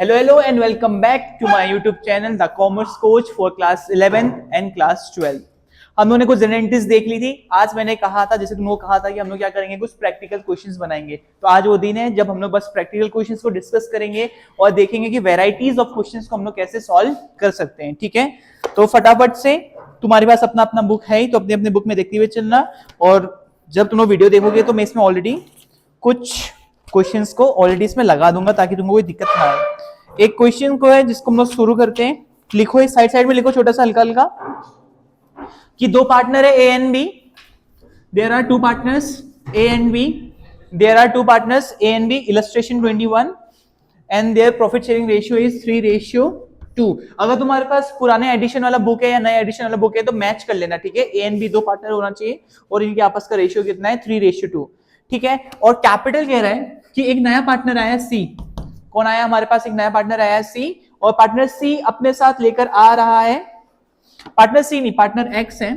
Hello and welcome back to my YouTube channel The Commerce Coach for class 11th and class 12। हम लोगों ने कुछ general entries देख ली थी। आज मैंने कहा था, जैसे तुमको कहा था कि हम लोग क्या करेंगे, कुछ प्रैक्टिकल क्वेश्चंस बनाएंगे। तो आज वो दिन है जब हम लोग बस प्रैक्टिकल क्वेश्चंस को डिस्कस करेंगे और देखेंगे कि वैरायटीज ऑफ क्वेश्चंस को हम लोग कैसे सॉल्व कर सकते हैं। ठीक है, तो फटाफट से तुम्हारे पास अपना अपना बुक है ही, तो अपने अपने बुक में देखते हुए चलना। और जब तुम लोग वीडियो देखोगे तो मैं इसमें ऑलरेडी कुछ क्वेश्चंस को ऑलरेडी इसमें लगा दूंगा ताकि तुमको कोई दिक्कत ना आए। एक क्वेश्चन को है जिसको हम लोग शुरू करते हैं। लिखो, इस साइड साइड में लिखो छोटा सा हल्का हल्का कि दो पार्टनर है A and B. There are two partners A and B. There are two partners A and B. Illustration 21 and their profit sharing ratio is 3:2। अगर तुम्हारे पास पुराने एडिशन वाला बुक है या नया एडिशन वाला बुक है तो मैच कर लेना। ठीक है, ए एंड बी दो पार्टनर होना चाहिए और इनके आपस का रेशियो कितना है, 3:2। ठीक है, और कैपिटल कह रहा है कि एक नया पार्टनर आया सी। कौन आया हमारे पास? एक नया पार्टनर आया सी, और पार्टनर सी अपने साथ लेकर आ रहा है, पार्टनर सी नहीं पार्टनर एक्स है,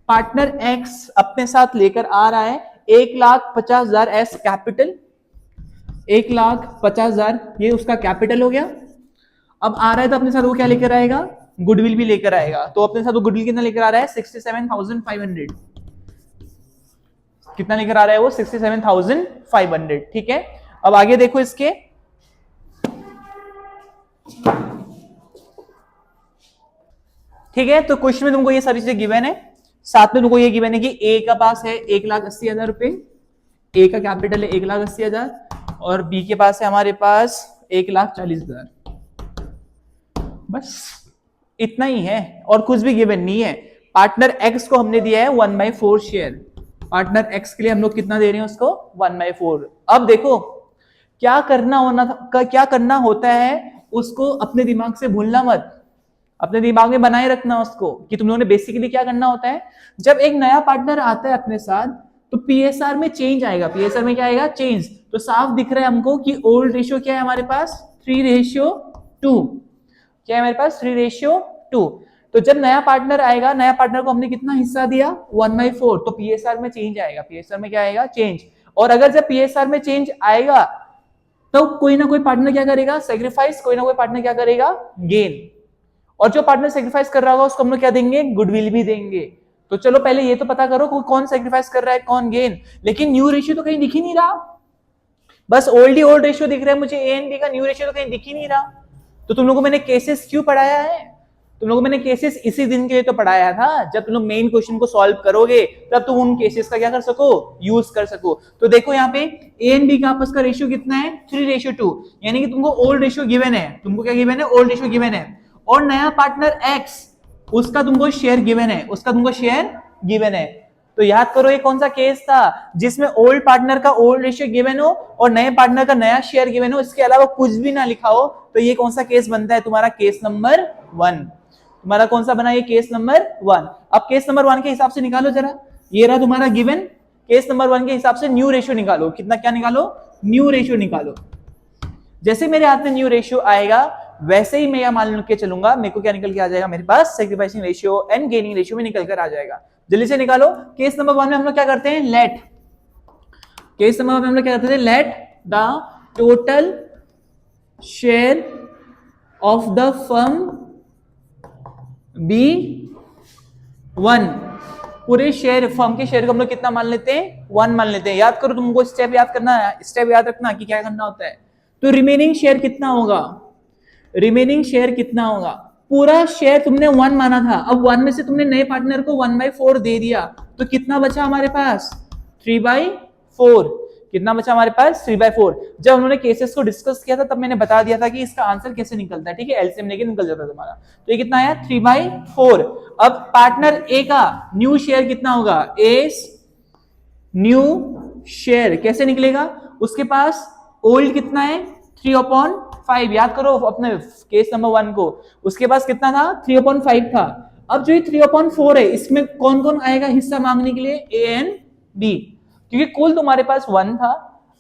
पार्टनर एक्स अपने साथ लेकर आ रहा है 1,50,000 एस कैपिटल। 1,50,000 ये उसका कैपिटल हो गया। अब आ रहा है तो अपने साथ वो क्या लेकर आएगा? गुडविल भी लेकर आएगा। तो अपने साथ वो गुडविल कितना लेकर आ रहा है? 67,500। कितना लेकर आ रहा है वो? 67,500। ठीक है, अब आगे देखो इसके। ठीक है, तो क्वेश्चन में तुमको ये सारी चीजें गिवन है। साथ में तुमको ये गिवन है कि ए का पास है 1,80,000 रुपए, ए का कैपिटल है 1,80,000, और बी के पास है हमारे पास 1,40,000। बस इतना ही है और कुछ भी गिवन नहीं है। पार्टनर एक्स को हमने दिया है 1/4 शेयर। पार्टनर एक्स के लिए हम लोग कितना दे रहे हैं उसको? 1/4। अब देखो क्या करना होता है, उसको अपने दिमाग से भूलना मत, अपने दिमाग में बनाए रखना उसको कि तुम लोगों ने बेसिकली क्या करना होता है। जब एक नया पार्टनर आता है अपने साथ तो पीएसआर में चेंज आएगा। पीएसआर में क्या आएगा? चेंज। तो साफ दिख रहा है हमको कि ओल्ड रेशियो क्या है हमारे पास? 3:2। क्या है हमारे पास? 3:2। तो जब नया पार्टनर आएगा, नया पार्टनर को हमने कितना हिस्सा दिया? 1/4। तो पीएसआर में चेंज आएगा। पीएसआर में क्या आएगा? चेंज। और अगर जब पीएसआर में चेंज आएगा तो कोई ना कोई पार्टनर क्या करेगा? सेक्रीफाइस। कोई ना कोई पार्टनर क्या करेगा? गेन। और जो पार्टनर सेक्रीफाइस कर रहा होगा उसको हम लोग क्या देंगे? गुडविल भी देंगे। तो चलो पहले ये तो पता करो कौन सेक्रीफाइस कर रहा है, कौन गेन। लेकिन न्यू रेशियो तो कहीं दिख ही नहीं रहा, बस ओल्ड ही ओल्ड रेशियो दिख रहा है मुझे। ए एंड बी का न्यू रेशियो तो कहीं दिख ही नहीं रहा। तो तुम लोगों को मैंने केसेस क्यों पढ़ाया है? तुम लोगों को मैंने केसेस इसी दिन के लिए तो पढ़ाया था, जब तुम लोग मेन क्वेश्चन को सॉल्व करोगे तब तुम उन केसेस का क्या कर सको? यूज कर सको। तो देखो यहाँ पे ए एंड बी का आपस का रेशियो कितना है? 3:2। यानी कि तुमको ओल्ड रेशियो गिवन है। तुमको क्या गिवन है? ओल्ड रेशियो गिवन है। और नया पार्टनर एक्स, उसका तुमको शेयर गिवन है, उसका तुमको शेयर गिवन है। तो याद करो ये कौन सा केस था जिसमें ओल्ड पार्टनर का ओल्ड रेशियो गिवन हो और नए पार्टनर का नया शेयर गिवन हो, इसके अलावा कुछ भी ना लिखा हो। तो ये कौन सा केस बनता है? तुम्हारा केस नंबर 1। तुम्हारा कौन सा बना? ये केस नंबर 1। अब केस नंबर 1 के हिसाब से निकालो जरा। ये रहा तुम्हारा गिवन। केस नंबर 1 के हिसाब से न्यू रेशियो निकालो। कितना? क्या निकालो? न्यू रेशियो निकालो। जैसे मेरे हाथ में न्यू रेशियो आएगा वैसे ही मैं यह मान के चलूंगा, मेरे को क्या निकल के आ जाएगा? मेरे पास sacrificing ratio and gaining ratio में निकल कर आ जाएगा। जल्दी से निकालो। केस नंबर 1 में हम लोग क्या करते हैं? लेट। केस नंबर 1 में हम लोग क्या करते हैं? Let the total share of the firm be 1। पूरे शेयर, फर्म के शेयर को हम लोग कितना मान लेते हैं? 1 मान लेते हैं। याद करो, तुमको स्टेप याद करना है, स्टेप याद रखना कि क्या करना होता है। तो रिमेनिंग शेयर कितना होगा? रिमेनिंग शेयर कितना होगा? पूरा शेयर तुमने 1 माना था, अब 1 में से तुमने नए पार्टनर को 1/4 दे दिया, तो कितना बचा हमारे पास? 3/4। कितना बचा हमारे पास? 3/4। जब उन्होंने केसेस को डिस्कस किया था तब मैंने बता दिया था कि इसका आंसर कैसे निकलता है। ठीक है, एलसीएम लेके निकल जाता है तुम्हारा। तो ये कितना आया? 3/4। अब पार्टनर ए का न्यू शेयर कितना होगा? ए न्यू शेयर कैसे निकलेगा? उसके पास ओल्ड कितना है? 3/5। याद करो अपने केस नंबर 1 को, उसके पास कितना था? 3/5 था। अब जो ये 3/4 है, इसमें कौन कौन आएगा हिस्सा मांगने के लिए? A and B. क्योंकि कुल तुम्हारे पास 1 था,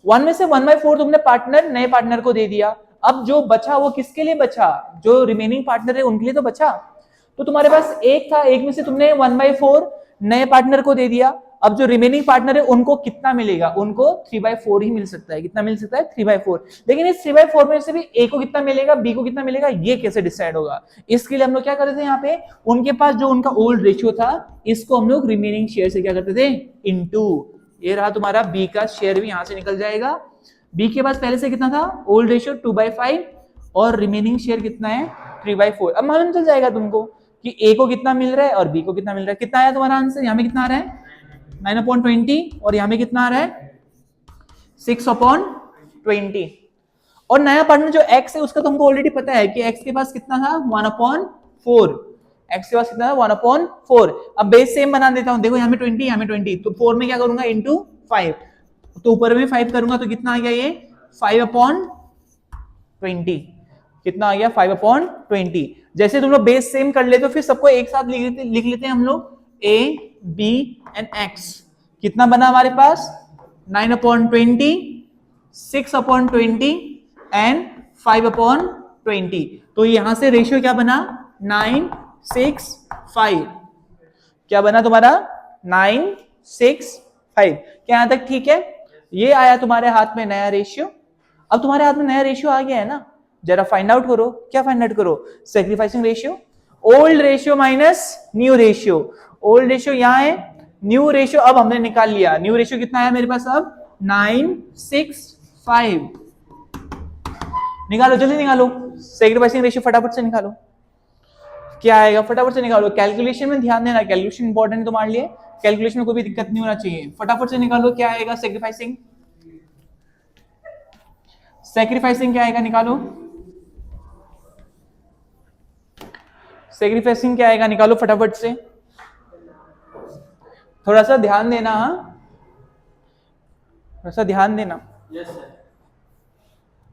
1 में से 1/4 तुमने पार्टनर नए पार्टनर को दे दिया। अब जो बचा वो किसके लिए बचा? जो रिमेनिंग पार्टनर है उनके लिए तो बचा। तो तुम्हारे पास एक था, एक में से तुमने 1/4 नए पार्टनर को दे दिया। अब जो रिमेनिंग पार्टनर है उनको कितना मिलेगा, उनको 3/4 ही मिल सकता है। कितना मिल सकता है? 3/4। लेकिन इस 3/4 में से भी ए को कितना मिलेगा, बी को कितना मिलेगा, ये कैसे डिसाइड होगा? इसके लिए हम लोग क्या करते थे, यहाँ पे उनके पास जो उनका ओल्ड रेशियो था इसको हम लोग रिमेनिंग शेयर से क्या करते थे, इनटू। ये रहा तुम्हारा बी का शेयर भी यहां से निकल जाएगा। बी के पास पहले से कितना था, ओल्ड रेशियो 2/5 और रिमेनिंग शेयर कितना है, 3/4। अब मालूम चल जाएगा तुमको कि ए को कितना मिल रहा है और बी को कितना मिल रहा है। कितना आया तुम्हारा आंसर, यहाँ में कितना आ रहा है 9/20 और यहाँ में कितना आ रहा है 6/20। और नया पार्टनर जो x है उसका तुमको ऑलरेडी पता है कि x के पास कितना था 1/4। x के पास कितना था 1/4। अब बेस सेम बना देता हूं, देखो यहाँ में 20 यहाँ में 20, तो 4 में क्या करूंगा इनटू 5, तो ऊपर में 5 करूंगा तो कितना आ गया ये 5/20। कितना आ गया 5/20। जैसे तुम लोग बेस सेम कर लेते हो फिर सबको एक साथ लिख लेते हैं हम लोग, a b एंड x। कितना बना हमारे पास 9/20, 6/20 एंड 5/20। तो यहां से रेशियो क्या बना 9:6:5। क्या बना तुम्हारा 9:6:5। क्या यहां तक ठीक है? ये आया तुम्हारे हाथ में नया रेशियो। अब तुम्हारे हाथ में नया रेशियो आ गया है ना, जरा फाइंड आउट करो। क्या फाइंड आउट करो, sacrificing ratio, old ratio minus new ratio. Old ratio यहां है, न्यू रेशियो अब हमने निकाल लिया। न्यू रेशियो कितना है मेरे पास अब 9:6:5। निकालो जल्दी निकालो, सैक्रिफाइसिंग रेशियो फटाफट से निकालो। क्या आएगा फटाफट से निकालो, कैलकुलेशन में ध्यान देना, कैलकुलेशन इंपॉर्टेंट है तुम्हारे लिए, कैलकुलेशन में कोई भी दिक्कत नहीं होना चाहिए। फटाफट से निकालो क्या आएगा सैक्रिफाइसिंग, सैक्रिफाइसिंग क्या आएगा निकालो, सैक्रिफाइसिंग क्या आएगा निकालो फटाफट से। थोड़ा सा ध्यान देना, हाँ थोड़ा सा ध्यान देना। Yes sir.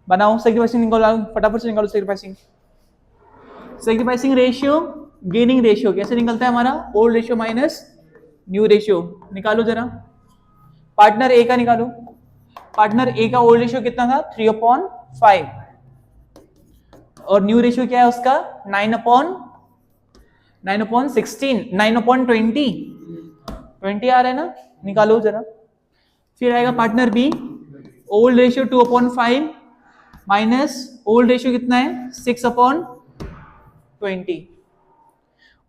बनाओ सैक्रिफाइसिंग निकालो, फटाफट से निकालो sacrificing. Sacrificing ratio gaining ratio कैसे निकलता है हमारा, old ratio minus new ratio. निकालो जरा, पार्टनर ए का निकालो। पार्टनर ए का ओल्ड रेशियो कितना था 3/5 और न्यू रेशियो क्या है उसका 9/16, 9/20 आ रहा है ना, निकालो जरा। फिर आएगा partner B, old ratio 2/5 minus old ratio कितना है 6/20।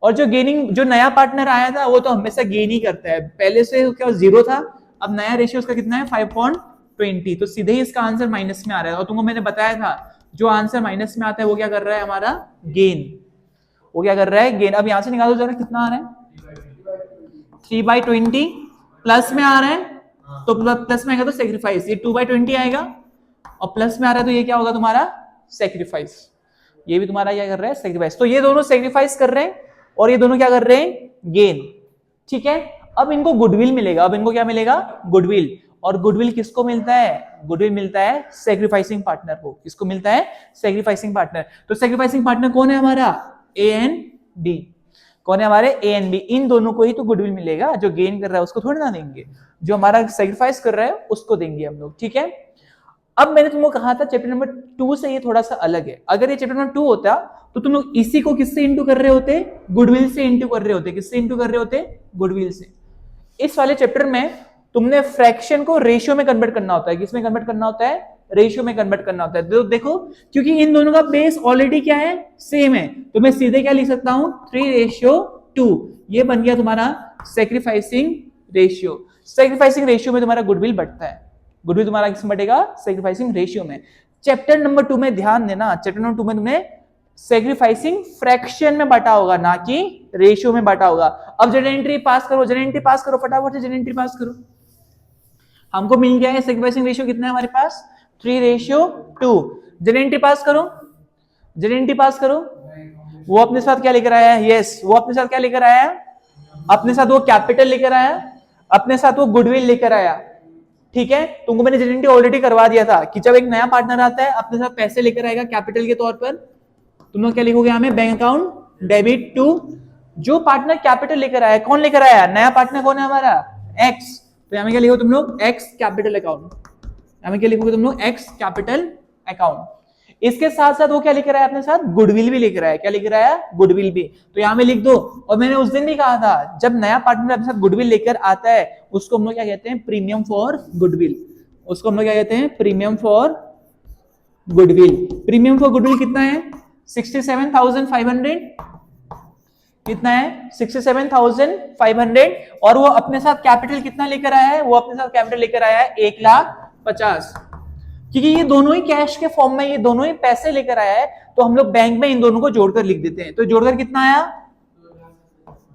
और जो गेनिंग, जो नया पार्टनर आया था वो तो हमेशा गेन ही करता है, पहले से क्या 0 था, अब नया रेशियो उसका कितना है 5/20, तो सीधे ही इसका आंसर माइनस में आ रहा है। और तुमको मैंने बताया था जो आंसर माइनस में आता है वो क्या कर रहा है हमारा गेन, वो क्या कर रहा है गेन। अब यहां से निकालो जरा कितना आ रहा है 3/20, प्लस में आ रहा है तो प्लस में आएगा तो सेक्रीफाइस, ये 2/20 आएगा और प्लस में आ रहा है तो ये क्या होगा तुम्हारा सेक्रीफाइस। ये भी तुम्हारा क्या कर रहा है सेक्रीफाइस। तो ये दोनों सेक्रीफाइस कर रहे हैं और ये दोनों क्या कर रहे हैं गेन। ठीक है, अब इनको गुडविल मिलेगा, अब इनको क्या मिलेगा गुडविल। और गुडविल किसको मिलता है, गुडविल मिलता है सेक्रीफाइसिंग पार्टनर को। किसको मिलता है सेक्रीफाइसिंग पार्टनर। तो सेक्रीफाइसिंग पार्टनर कौन है हमारा ए एंड बी, कौन है हमारे ए एंड बी, इन दोनों को ही तो गुडविल मिलेगा। जो गेन कर रहा है उसको थोड़ी ना देंगे, जो हमारा सेक्रीफाइस कर रहा है उसको देंगे हम लोग। ठीक है, अब मैंने तुमको कहा था चैप्टर नंबर 2 से ये थोड़ा सा अलग है। अगर ये चैप्टर नंबर 2 होता तो तुम लोग इसी को किससे इंटू कर रहे होते, गुडविल से इंटू कर रहे होते। किससे इंटू कर रहे होते, गुडविल से। इस वाले चैप्टर में तुमने फ्रैक्शन को रेशियो में कन्वर्ट करना होता है। किसमें कन्वर्ट करना होता है, रेशियो में कन्वर्ट करना होता है। तो देखो क्योंकि इन दोनों का बेस ऑलरेडी क्या है सेम है, तो मैं सीधे क्या लिख सकता हूं 3:2। ये बन गया तुम्हारा सेक्रीफाइसिंग रेशियो। सेक्रीफाइसिंग रेशियो में तुम्हारा गुडविल बढ़ता है, गुडविल तुम्हारा किसमें बढ़ेगा सेक्रीफाइसिंग रेशियो में। चैप्टर नंबर 2 में ध्यान देना, चैप्टर नंबर 2 में तुमने सेक्रीफाइसिंग फ्रैक्शन में बांटा होगा ना कि रेशियो में बांटा होगा। अब जनरल एंट्री पास करो, जनरल एंट्री पास करो फटाफट से, जनरल एंट्री पास करो। हमको मिल गया है सेक्रीफाइसिंग रेशियो कितना है हमारे पास 3:2। जनरल एंट्री पास करो, जनरल एंट्री पास करो। वो अपने साथ क्या लेकर आया है, यस वो अपने साथ क्या लेकर आया है, अपने साथ वो कैपिटल लेकर आया, अपने साथ वो गुडविल लेकर आया। ठीक है, तुमको मैंने जनरल एंट्री ऑलरेडी करवा दिया था कि जब एक नया पार्टनर आता है अपने साथ पैसे लेकर आएगा कैपिटल के तौर पर, तुम लोग क्या लिखोगे यहाँ में बैंक अकाउंट डेबिट टू। जो पार्टनर कैपिटल लेकर आया, कौन लेकर आया, नया पार्टनर कौन है हमारा एक्स, तो यहाँ में क्या लिखो तुम लोग एक्स कैपिटल अकाउंट। यहाँ में क्या लिखोगे तुम लोग एक्स कैपिटल अकाउंट। इसके साथ साथ वो क्या लेकर आया अपने साथ, गुडविल भी लेकर आया। क्या लेकर आया, गुडविल भी। तो यहां में लिख दो। और मैंने उस दिन भी कहा था, जब नया पार्टनर अपने साथ गुडविल लेकर आता है उसको हम लोग क्या कहते हैं, प्रीमियम फॉर गुडविल। उसको हम लोग क्या कहते हैं, premium for goodwill. Premium for goodwill कितना है, 67,500। कितना है, 67,500। और वो अपने साथ कैपिटल कितना लेकर आया है, वो अपने साथ कैपिटल लेकर आया है 1,50,000। क्योंकि ये दोनों ही कैश के फॉर्म में, ये दोनों ही पैसे लेकर आया है, तो हम लोग बैंक में इन दोनों को जोड़कर लिख देते हैं। तो जोड़कर कितना आया,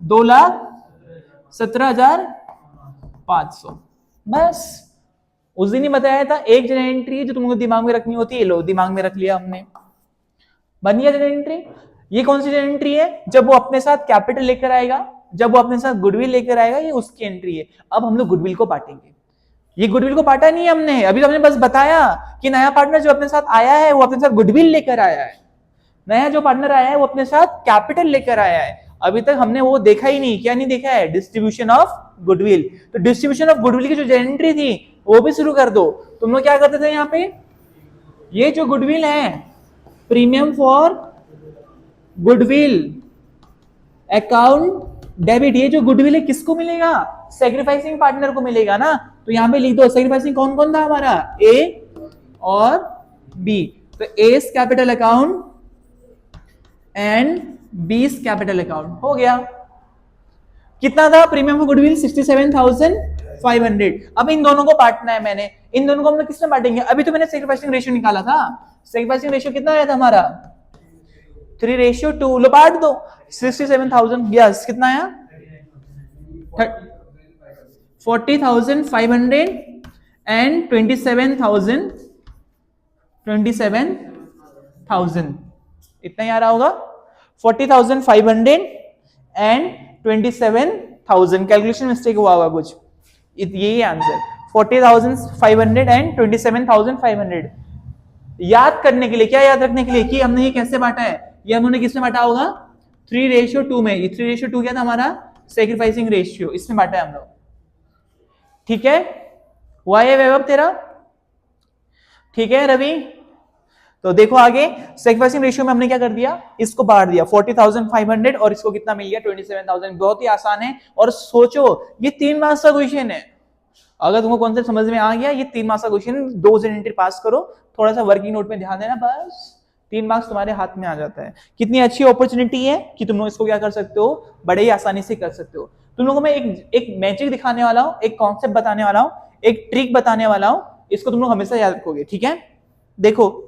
2,17,500। बस उस दिन ही बताया था, एक जनरल एंट्री है जो तुमको दिमाग में रखनी होती है, लो दिमाग में रख लिया हमने, बन गया जनरल एंट्री। ये कौन सी जनरल एंट्री है, जब वो अपने साथ कैपिटल लेकर आएगा, जब वो अपने साथ गुडविल लेकर आएगा, ये उसकी एंट्री है। अब हम लोग गुडविल को बांटेंगे। ये गुडविल को बांटा नहीं है हमने, अभी तो हमने बस बताया कि नया पार्टनर जो अपने साथ आया है वो अपने साथ गुडविल लेकर आया है। नया जो पार्टनर आया है वो अपने साथ कैपिटल लेकर आया है। अभी तक हमने वो देखा ही नहीं, क्या नहीं देखा है, डिस्ट्रीब्यूशन ऑफ गुडविल। तो डिस्ट्रीब्यूशन ऑफ गुडविल की जो एंट्री थी वो भी शुरू कर दो। तुम लोग क्या करते थे यहाँ पे, ये जो गुडविल है, premium for goodwill account debit, ये जो गुडविल है किसको मिलेगा, सेक्रीफाइसिंग पार्टनर को मिलेगा ना। तो यहां पे लिख दो, सेक्रीफाइसिंग कौन कौन था हमारा, ए और बी। तो A capital account and B capital account हो गया। कितना था प्रीमियम फॉर गुडविल, 67,500। अब इन दोनों को बांटना है मैंने। इन दोनों को हम लोग किसमें बांटेंगे, अभी तो मैंने सेक्रीफाइसिंग रेशियो निकाला था। सेक्रीफाइसिंग रेशियो कितना आया था हमारा, 3:2। लो बांट दो, 67,000 यस, कितना आया, 40,500 एंड 27,000 इतना ही आ रहा होगा। 40,500 एंड 27,000, कैलकुलेशन मिस्टेक हुआ होगा कुछ, यही आंसर 40,500 एंड 27,500। याद करने के लिए, क्या याद रखने के लिए कि हमने ये कैसे बांटा है, ये हमने किसमें बांटा होगा, 3:2 में। ये 3:2 क्या था हमारा, सेक्रीफाइसिंग रेशियो, इसमें बांटा है हम लोग। ठीक है, हुआ है वैभव तेरा, ठीक है रवि। तो देखो आगे, सेक्रीफाइसिंग रेशियो में हमने क्या कर दिया, इसको बांट दिया 40,500 और इसको कितना मिल गया 27,000। बहुत ही आसान है। और सोचो ये 3 मार्क्स का क्वेश्चन है, अगर तुमको कॉन्सेप्ट समझ में आ गया, ये 3 मार्क्स का क्वेश्चन, 2 जनरल एंट्री पास करो, थोड़ा सा वर्किंग नोट में ध्यान देना, बस 3 मार्क्स तुम्हारे हाथ में आ जाता है। कितनी अच्छी अपॉर्चुनिटी है कि तुम लोग इसको क्या कर सकते हो, बड़े ही आसानी से कर सकते हो। तुम लोगों को मैं एक मैजिक दिखाने वाला हूं, एक कॉन्सेप्ट बताने वाला हूं, एक ट्रिक बताने वाला हूं, इसको तुम लोग हमेशा याद रखोगे। ठीक है, देखो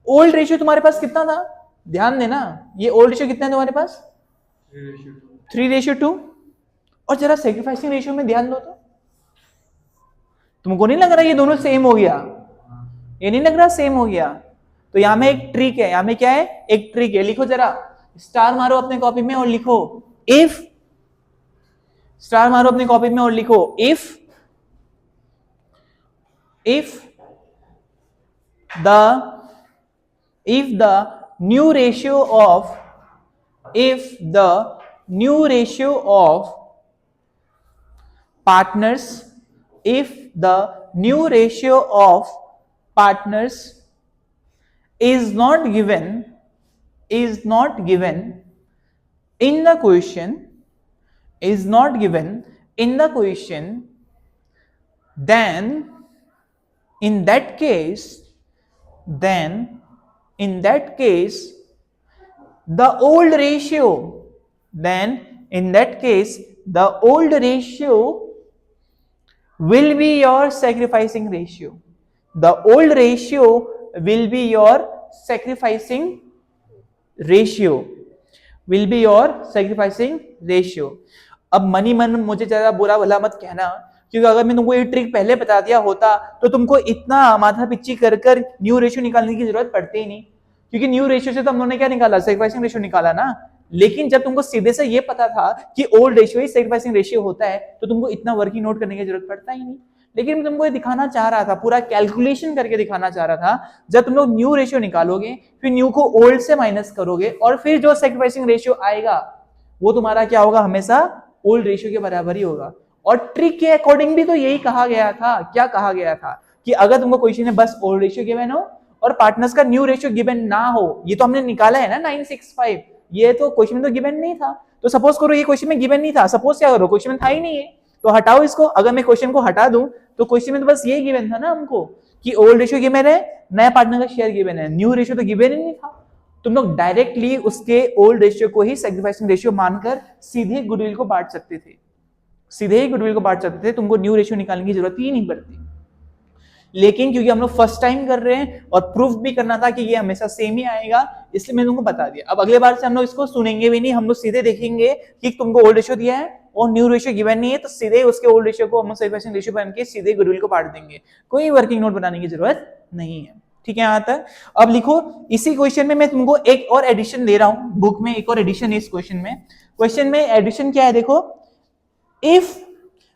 ओल्ड रेशियो तुम्हारे पास कितना था, ध्यान देना, ये ओल्ड रेशियो कितना है तुम्हारे पास, 3:2। और जरा सेक्रीफाइसिंग रेशियो में ध्यान दो, तो तुमको नहीं लग रहा ये दोनों सेम हो गया, ये नहीं लग रहा सेम हो गया। तो यहां में एक ट्रिक है, यहां में क्या है, एक ट्रिक है, लिखो जरा, स्टार मारो अपने कॉपी में और लिखो इफ, स्टार मारो अपनी कॉपी में और लिखो if the new ratio of partners, if the new ratio of partners is not given in the question, then in that case the old ratio will be your sacrificing ratio. The old ratio will be your sacrificing ratio. अब money मन मुझे ज्यादा बुरा भला मत कहना, क्योंकि अगर मैं तुमको ये ट्रिक पहले बता दिया होता तो तुमको इतना माथा पिच्ची कर न्यू रेशियो निकालने की जरूरत पड़ती ही नहीं, क्योंकि न्यू रेशियो से तो हम लोगों ने क्या निकाला, सेक्रीफाइसिंग रेशियो निकाला ना। लेकिन जब तुमको सीधे से ये पता था कि ओल्ड रेशियो ही सेक्रीफाइसिंग रेशियो होता है, तो तुमको इतना वर्किंग नोट करने की जरूरत पड़ता ही नहीं। लेकिन मैं तुमको ये दिखाना चाह रहा था, पूरा कैलकुलेशन करके दिखाना चाह रहा था, जब तुम लोग न्यू रेशियो निकालोगे, फिर न्यू को ओल्ड से माइनस करोगे, और फिर जो सेक्रीफाइसिंग रेशियो आएगा वो तुम्हारा क्या होगा, हमेशा ओल्ड रेशियो के बराबर ही होगा। और ट्रिक के अकॉर्डिंग भी तो यही कहा गया था, क्या कहा गया था, कि अगर तुमको क्वेश्चन में बस ओल्ड रेशियो गिवन हो और पार्टनर्स का न्यू रेशियो गिवन ना हो, ये तो हमने निकाला है ना 965, ये तो क्वेश्चन में तो गिवन नहीं था। तो सपोज करो ये क्वेश्चन में गिवन नहीं था, सपोज क्या करो क्वेश्चन में था ही नहीं है, तो हटाओ इसको। अगर मैं क्वेश्चन को हटा दूं तो क्वेश्चन में तो बस ये गिवन था ना हमको कि ओल्ड रेशियो गिवन है, नया पार्टनर का शेयर गिवन है, न्यू रेशियो तो गिवन ही नहीं था। तुम लोग डायरेक्टली उसके ओल्ड रेशियो को ही सैक्रिफाइसिंग रेशियो मानकर सीधे गुडविल को बांट सकते थे, सीधे ही गुडविल को बांट सकते थे, तुमको न्यू रेशियो निकालने की जरूरत ही नहीं पड़ती। लेकिन क्योंकि हम लोग फर्स्ट टाइम कर रहे हैं और प्रूफ भी करना था कि ये हमेशा सेम ही आएगा, इसलिए मैंने तुमको बता दिया। अब अगले बार से हम लोग इसको सुनेंगे भी नहीं, हम लोग सीधे देखेंगे कि तुमको ओल्ड रेशियो दिया है और न्यू रेशियो गिवन नहीं है, तो सीधे उसके ओल्ड रेशियो को हम सैक्रिफाइसिंग रेशियो बन के सीधे गुडविल को बांट देंगे, कोई वर्किंग नोट बनाने की जरूरत नहीं है। ठीक है यहां तक। अब लिखो इसी क्वेश्चन में मैं तुमको एक और एडिशन दे रहा हूं, बुक में एक और एडिशन है इस क्वेश्चन में। क्वेश्चन में एडिशन क्या है देखो, if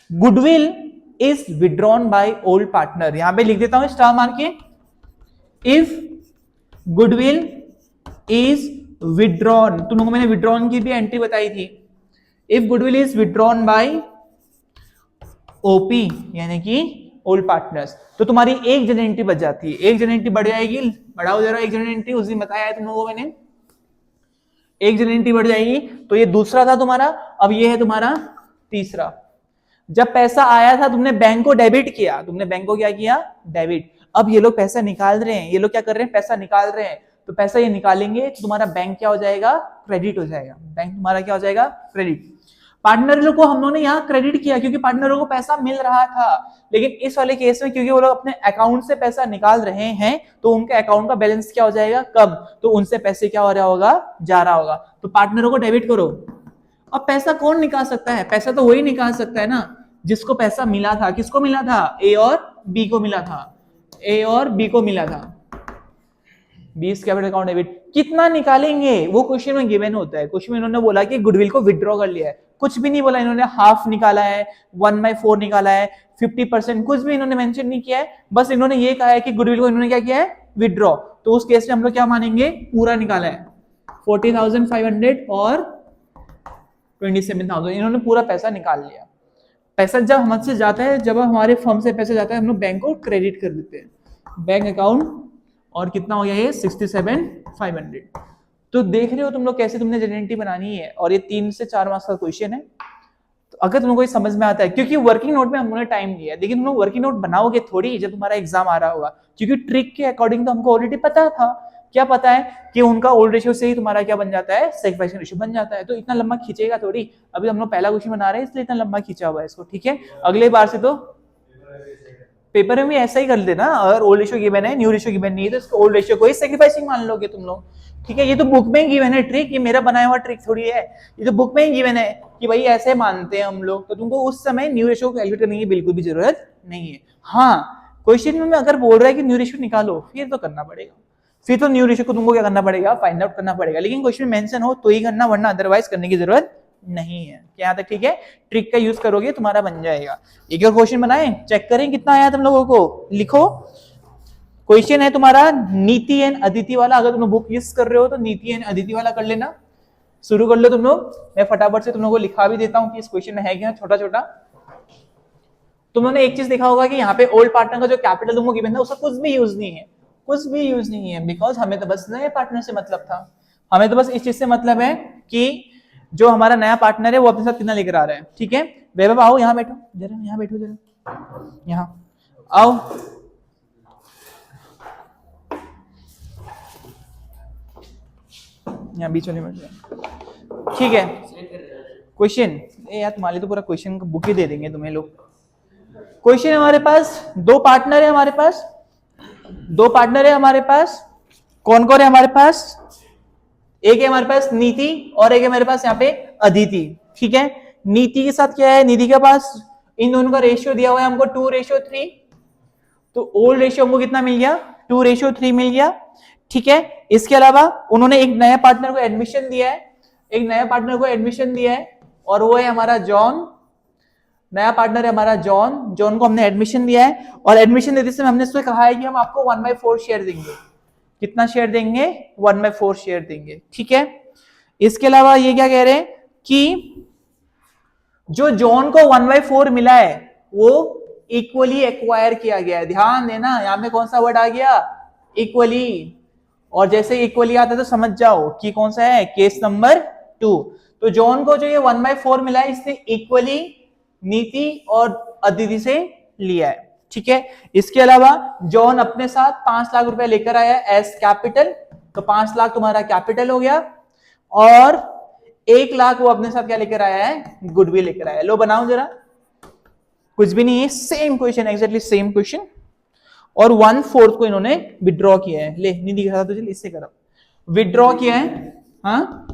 goodwill is withdrawn by old partner, यहां पे लिख देता हूं स्टार मार के, इफ गुडविल इज विड्रॉन, तुम लोगों को मैंने विड्रॉन की भी एंट्री बताई थी, if goodwill is withdrawn bye OP यानी कि ओल्ड पार्टनर्स, तो तुम्हारी एक जनरल एंट्री बच जाती है, एक जनरल एंट्री बढ़ जाएगी, बढ़ाओ जरा एक जनरल एंट्री, उस दिन बताया है तुम लोगों को मैंने, एक जनरल एंट्री बढ़ जाएगी। तो ये दूसरा था तुम्हारा, अब ये है तुम्हारा तीसरा। जब पैसा आया था तुमने बैंक को डेबिट किया, तुमने बैंक को क्या किया, डेबिट। अब ये लोग पैसा निकाल रहे हैं, ये लोग क्या कर रहे हैं, पैसा निकाल रहे हैं, तो पैसा ये निकालेंगे तो तुम्हारा बैंक क्या हो जाएगा, क्रेडिट हो जाएगा, बैंक तुम्हारा क्या हो जाएगा, क्रेडिट। पार्टनर को हम लोगों ने यहाँ क्रेडिट किया क्योंकि पार्टनरों को पैसा मिल रहा था, लेकिन इस वाले केस में क्योंकि वो लोग अपने अकाउंट से पैसा निकाल रहे हैं तो उनके अकाउंट का बैलेंस क्या हो जाएगा, कम, तो उनसे पैसे क्या हो रहा होगा, जा रहा होगा, तो पार्टनरों को डेबिट करो। अब पैसा कौन निकाल सकता है, पैसा तो वही निकाल सकता है ना जिसको पैसा मिला था। किसको मिला था, ए और बी को मिला था, ए और बी को मिला था। 20 कैपिटल अकाउंट डेबिट कितना निकालेंगे वो क्वेश्चन में गिवन होता है। क्वेश्चन में इन्होंने बोला कि गुडविल को विड्रॉ कर लिया है, कुछ भी नहीं बोला इन्होंने, हाफ निकाला है, 1/4 निकाला है, 50%, कुछ भी इन्होंने मेंशन नहीं किया है, बस इन्होंने ये कहा है कि गुडविल को इन्होंने क्या किया है, विड्रॉ। तो उस केस में हम लोग क्या मानेंगे, पूरा निकाला है, 40,500 और 27,000, इन्होंने पूरा पैसा निकाल लिया। पैसा जब हमसे जाता है, जब हमारे फर्म से पैसा जाता है हम लोग बैंक को क्रेडिट कर देते हैं, बैंक अकाउंट, और कितना हो गया ये 67,500। तो देख रहे हो तुम लोग कैसे तुमने जनरेटिव बनानी है, और ये 3 से 4 मार्क्स का क्वेश्चन है। तो अगर तुमको ये समझ में आता है, क्योंकि वर्किंग नोट में हमने टाइम लिया है, लेकिन तुम लोग वर्किंग नोट बनाओगे थोड़ी जब तुम्हारा एग्जाम आ रहा होगा, क्योंकि ट्रिक के अकॉर्डिंग तो हमको ऑलरेडी पता था, क्या पता है कि उनका ओल्ड रेशियो से ही तुम्हारा क्या बन जाता है, सैक्रिफाइसिंग रेशियो बन जाता है। तो इतना लंबा खींचेगा थोड़ी, अभी हम लोग पहला क्वेश्चन बना रहे हैं इसलिए इतना लंबा खींचा हुआ है इसको, ठीक है। अगले बार से तो पेपर में भी ऐसा ही कर देना, अगर ओल्ड रेशियो गिवन है, न्यू रेशियो गिवन नहीं है, तो इसको ओल्ड रेशियो को ही सैक्रिफाइसिंग मान लोगे तुम लोग, ठीक है। ये तो बुक में ही गिवन है ट्रिक, ये मेरा बनाया हुआ ट्रिक थोड़ी है, ये तो बुक में ही गिवन है कि भाई ऐसे मानते हैं हम लोग, तो तुमको उस समय न्यू रेशियो को कैलकुलेट करने की बिल्कुल भी जरूरत नहीं है। हाँ, क्वेश्चन में अगर बोल रहा है कि न्यू रेशियो निकालो, फिर तो करना पड़ेगा, फिर तो न्यू रेशियो को तुमको क्या करना पड़ेगा, फाइंड आउट करना पड़ेगा, लेकिन क्वेश्चन में मेंशन हो तो ही करना, वरना अदरवाइज करने की जरूरत नहीं है। यहाँ तक ठीक है, ट्रिक का यूज करोगे तुम्हारा बन जाएगा। एक और क्वेश्चन बनाएं, चेक करें कितना आया तुम लोगों को। लिखो, क्वेश्चन है तुम्हारा नीति एंड अदिति वाला, अगर तुम बुक यूज कर रहे हो तो नीति एंड अदिति वाला कर लेना, शुरू कर लो तुम लोग। मैं फटाफट से तुम लोगों को लिखा भी देता हूँ कि इस क्वेश्चन में है क्या, छोटा छोटा। तुम लोगों ने एक चीज देखा होगा कि यहाँ पे ओल्ड पार्टनर का जो कैपिटल तुमको गिवन था उसका कुछ भी यूज नहीं है, कुछ भी यूज नहीं है, बिकॉज हमें तो बस नए पार्टनर से मतलब था, हमें तो बस इस चीज से मतलब है कि जो हमारा नया पार्टनर है वो अपने साथ कितना लेकर आ रहा है, ठीक है। वैभव आओ यहाँ बैठो जरा, यहाँ बैठो जरा, यहाँ आओ। यहाँ बीच में बैठ जाओ, ठीक है। क्वेश्चन यार तुम्हारे तो पूरा क्वेश्चन का बुक ही दे देंगे तुम्हें लोग। क्वेश्चन हमारे पास, दो पार्टनर है हमारे पास, दो पार्टनर है हमारे पास, कौन कौन है हमारे पास, एक है हमारे पास नीति और एक है हमारे पास यहाँ पे अदिति, ठीक है। नीति के साथ क्या है, नीति के पास इन दोनों का रेशियो दिया हुआ है हमको 2:3, तो ओल्ड रेशियो हमको कितना मिल गया, 2:3 मिल गया, ठीक है। इसके अलावा उन्होंने एक नया पार्टनर को एडमिशन दिया है, एक नया पार्टनर को एडमिशन दिया है, और वो है हमारा जॉन, नया पार्टनर है हमारा जॉन, जॉन को हमने एडमिशन दिया है, और एडमिशन देते समय हमने उससे कहा है कि हम आपको 1/4 शेयर देंगे। कितना शेयर देंगे, 1/4 शेयर देंगे, ठीक है। इसके अलावा ये क्या कह रहे हैं कि जो जॉन को 1/4 मिला है वो इक्वली एक्वायर किया गया है। ध्यान देना, यहां पे कौन सा वर्ड आ गया, इक्वली, और जैसे इक्वली आता है तो समझ जाओ कि कौन सा है, केस नंबर 2। तो जॉन को जो ये 1/4 मिला है इसने इक्वली नीति और अदिति से लिया है, ठीक है। इसके अलावा जॉन अपने साथ 5 लाख रुपए लेकर आया एज कैपिटल, तो 5 लाख तुम्हारा कैपिटल हो गया, और 1 लाख वो अपने साथ क्या लेकर आया है, गुडविल लेकर आया है। लो बनाओ जरा, कुछ भी नहीं है, same question, exactly same question, और 1/4 को इन्होंने विड्रॉ किया है। ले नहीं दिख रहा तो चल इससे करो, विड्रॉ किया है, हाँ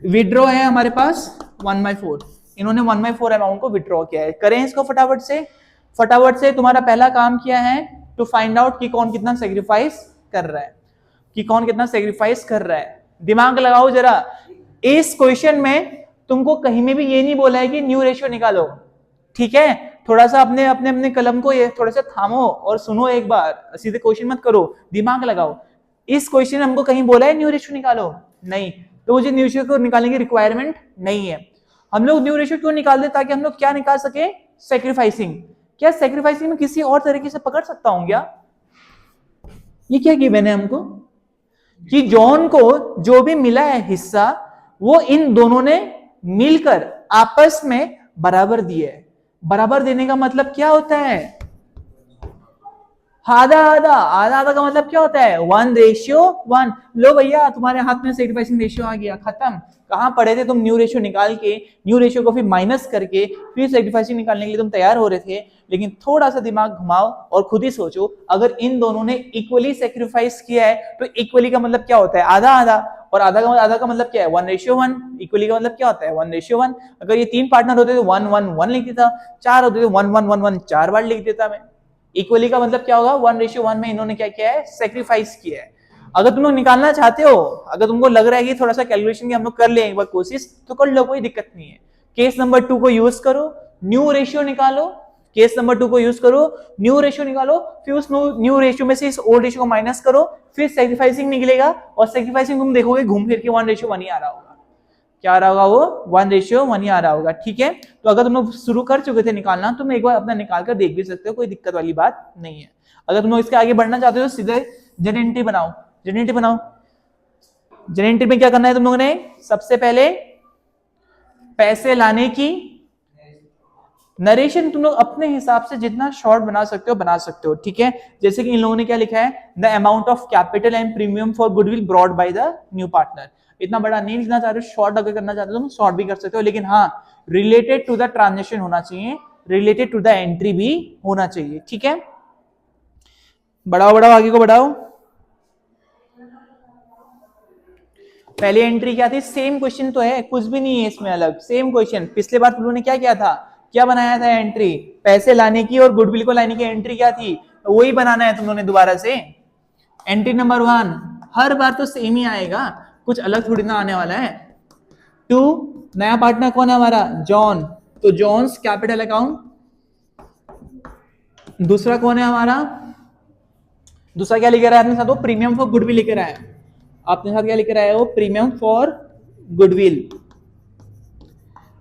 विड्रॉ है हमारे पास 1/4, इन्होंने 1/4 अमाउंट को विड्रॉ किया है। करें इसको फटाफट से, फटाफट से। तुम्हारा पहला काम किया है टू फाइंड आउट कि कौन कितना सेक्रीफाइस कर रहा है, कि कौन कितना सेक्रीफाइस कर रहा है। दिमाग लगाओ जरा, इस क्वेश्चन में तुमको कहीं में भी ये नहीं बोला है कि न्यू रेशियो निकालो, ठीक है। थोड़ा सा अपने अपने अपने कलम को ये थोड़ा सा थामो और सुनो एक बार, सीधे क्वेश्चन मत करो, दिमाग लगाओ। इस क्वेश्चन में हमको कहीं बोला है न्यू रेशियो निकालो? नहीं, तो मुझे न्यू रेशियो को निकालने की रिक्वायरमेंट नहीं है। हम लोग न्यू रेशियो क्यों निकालते, ताकि हम लोग क्या निकाल सके, सेक्रीफाइसिंग। क्या सेक्रीफाइसिंग में किसी और तरीके से पकड़ सकता हूं क्या? ये क्या गिवन है हमको कि जॉन को जो भी मिला है हिस्सा, वो इन दोनों ने मिलकर आपस में बराबर दिया है। बराबर देने का मतलब क्या होता है, आधा आधा, आधा आधा का मतलब क्या होता है, 1:1। लो भैया तुम्हारे हाथ में सेक्रीफाइसिंग रेशियो आ गया, खत्म। कहां पढ़े थे तुम, न्यू रेशियो निकाल के, न्यू रेशियो को फिर माइनस करके फिर सेक्रीफाइसिंग निकालने के लिए तुम तैयार हो रहे थे। लेकिन थोड़ा सा दिमाग घुमाओ और खुद ही सोचो, अगर इन दोनों ने इक्वली सेक्रीफाइस किया है तो इक्वली का मतलब क्या होता है, आधा आधा, और आधा का मतलब क्या है, 1:1। इक्वली का मतलब क्या होता है, 1:1। अगर ये 3 पार्टनर होते तो 1:1 लिख देता, 4 होते तो 1:1 4 बार लिख देता मैं। इक्वली का मतलब क्या होगा, 1:1 में इन्होंने क्या किया है, सेक्रीफाइस किया है। अगर तुम लोग निकालना चाहते हो, अगर तुमको लग रहा है कि थोड़ा सा कैलकुलेशन की हम लोग कर ले एक बार कोशिश, तो कर लो, कोई दिक्कत नहीं है। केस नंबर 2 को यूज करो, न्यू रेशियो निकालो। केस नंबर 2 को यूज करो, न्यू रेशियो निकालो, फिर उस न्यू रेशियो में से इस ओल्ड रेशियो को माइनस करो, फिर सेक्रीफाइसिंग निकलेगा, और सेक्रीफाइसिंग तुम देखोगे घूम फिर के 1:1 ही आ रहा होगा। क्या आ रहा होगा वो, 1:1 ही आ रहा होगा, ठीक है। तो अगर तुम लोग शुरू कर चुके थे निकालना, तुम एक बार अपना निकाल कर देख भी सकते हो, कोई दिक्कत वाली बात नहीं है। अगर तुम लोग इसके आगे बढ़ना चाहते हो, सीधे जेनेटिव बनाओ, जेनेटिव बनाओ। जेनेटिव में क्या करना है तुम लोगों ने, सबसे पहले पैसे लाने की नरेशन तुम लोग अपने हिसाब से जितना शॉर्ट बना सकते हो बना सकते हो, ठीक है। जैसे कि इन लोगों ने क्या लिखा है, the amount of capital and premium for goodwill brought by the new partner. इतना बड़ा नहीं लिखना चाहते हो, शॉर्ट अगर करना चाहते हो तुम शॉर्ट भी कर सकते हो, लेकिन हाँ रिलेटेड टू द ट्रांजेक्शन होना चाहिए, रिलेटेड टू द एंट्री भी होना चाहिए, ठीक है। बढ़ाओ बढ़ाओ, आगे को बढ़ाओ। पहली एंट्री क्या थी, सेम क्वेश्चन तो है, कुछ भी नहीं है इसमें अलग, सेम क्वेश्चन। पिछले बार तुम लोगों ने क्या किया था, क्या बनाया था एंट्री, पैसे लाने की और गुडविल को लाने की एंट्री क्या थी, तो वही बनाना है तुम लोगों ने दोबारा से। एंट्री नंबर 1 हर बार तो सेम ही आएगा, कुछ अलग थोड़ी ना आने वाला है। 2 नया पार्टनर कौन है हमारा, जॉन, तो जॉन्स कैपिटल अकाउंट। दूसरा कौन है हमारा, दूसरा क्या लेकर आया अपने साथ, वो प्रीमियम फॉर गुडविल लेकर आया, अपने साथ क्या लेकर आया, वो प्रीमियम फॉर गुडविल।